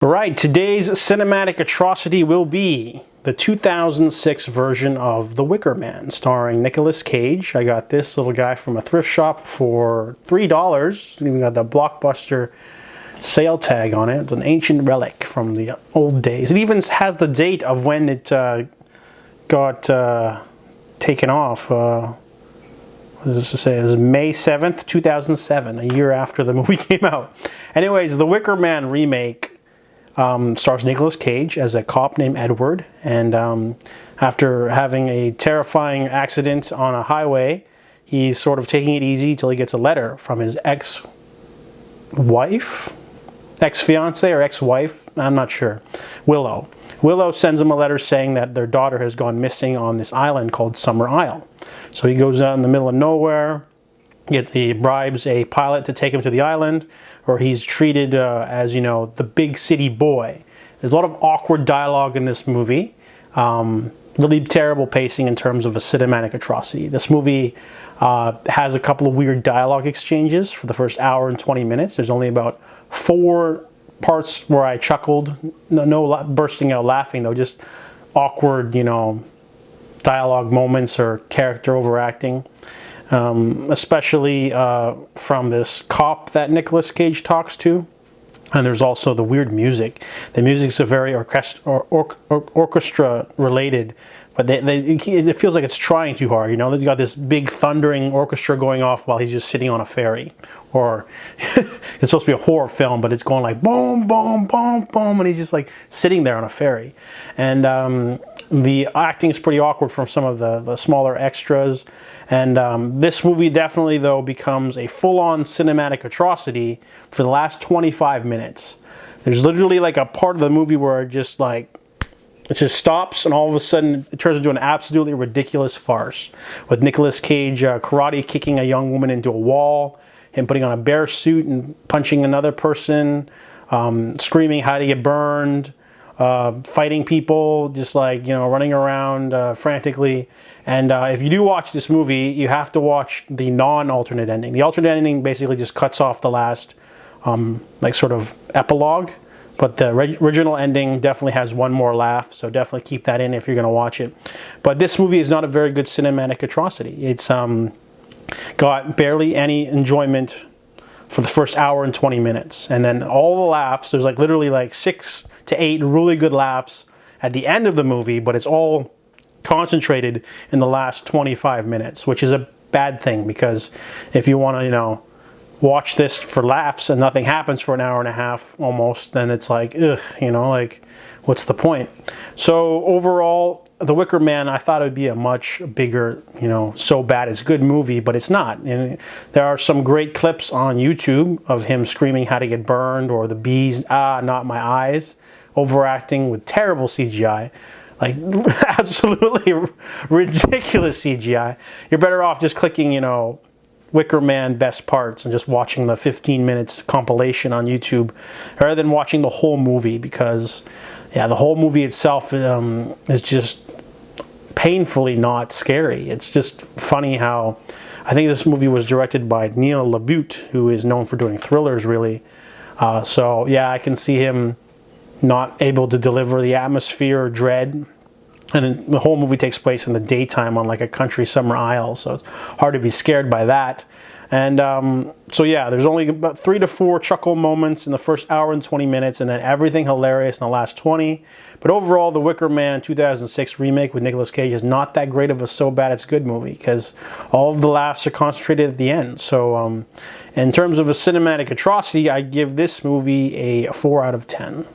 Right, today's cinematic atrocity will be the 2006 version of The Wicker Man, starring Nicolas Cage. I got this little guy from a thrift shop for $3. Even got the Blockbuster sale tag on it. It's an ancient relic from the old days. It even has the date of when it got taken off. What does this say? It was May 7th, 2007, a year after the movie came out. Anyways, The Wicker Man remake stars Nicolas Cage as a cop named Edward, and after having a terrifying accident on a highway, he's sort of taking it easy till he gets a letter from his ex-wife, ex-fiancee or ex-wife, I'm not sure, Willow. Willow sends him a letter saying that their daughter has gone missing on this island called Summerisle. So he goes out in the middle of nowhere, he bribes a pilot to take him to the island, or he's treated as, you know, the big city boy. There's a lot of awkward dialogue in this movie. Really terrible pacing in terms of a cinematic atrocity. This movie has a couple of weird dialogue exchanges for the first hour and 20 minutes. There's only about 4 parts where I chuckled. No bursting out laughing though, just awkward, you know, dialogue moments or character overacting. Especially from this cop that Nicolas Cage talks to. And there's also the weird music. The music's a very orchestra related, but it feels like it's trying too hard. You know, they've got this big thundering orchestra going off while he's just sitting on a ferry. Or it's supposed to be a horror film, but it's going like boom, boom, boom, boom, and he's just like sitting there on a ferry. And the acting is pretty awkward from some of the smaller extras. And this movie definitely, though, becomes a full-on cinematic atrocity for the last 25 minutes. There's literally like a part of the movie where it just stops, and all of a sudden it turns into an absolutely ridiculous farce. With Nicolas Cage karate kicking a young woman into a wall, him putting on a bear suit and punching another person, screaming how to get burned, fighting people, just like, you know, running around frantically. And if you do watch this movie, you have to watch the non-alternate ending. The alternate ending basically just cuts off the last, like, sort of epilogue. But the original ending definitely has one more laugh, so definitely keep that in if you're going to watch it. But this movie is not a very good cinematic atrocity. It's got barely any enjoyment for the first hour and 20 minutes. And then all the laughs, there's like literally like 6 to 8 really good laughs at the end of the movie, but it's all concentrated in the last 25 minutes, which is a bad thing, because if you want to, you know, watch this for laughs and nothing happens for an hour and a half almost, then it's like, ugh, you know, like, what's the point? So overall, The Wicker Man, I thought it would be a much bigger, you know, so bad it's good movie, but it's not. And there are some great clips on YouTube of him screaming how to get burned, or the bees, not my eyes, overacting with terrible CGI. Like, absolutely ridiculous CGI. You're better off just clicking, you know, Wicker Man best parts and just watching the 15 minutes compilation on YouTube, rather than watching the whole movie, because, yeah, the whole movie itself is just painfully not scary. It's just funny how, I think this movie was directed by Neil Labute, who is known for doing thrillers, really. So, yeah, I can see him not able to deliver the atmosphere or dread. And the whole movie takes place in the daytime on like a country summer isle, so it's hard to be scared by that. And so yeah, there's only about 3 to 4 chuckle moments in the first hour and 20 minutes, and then everything hilarious in the last 20. But overall, The Wicker Man 2006 remake with Nicolas Cage is not that great of a so bad it's good movie, because all of the laughs are concentrated at the end. So in terms of a cinematic atrocity, I give this movie a 4 out of 10.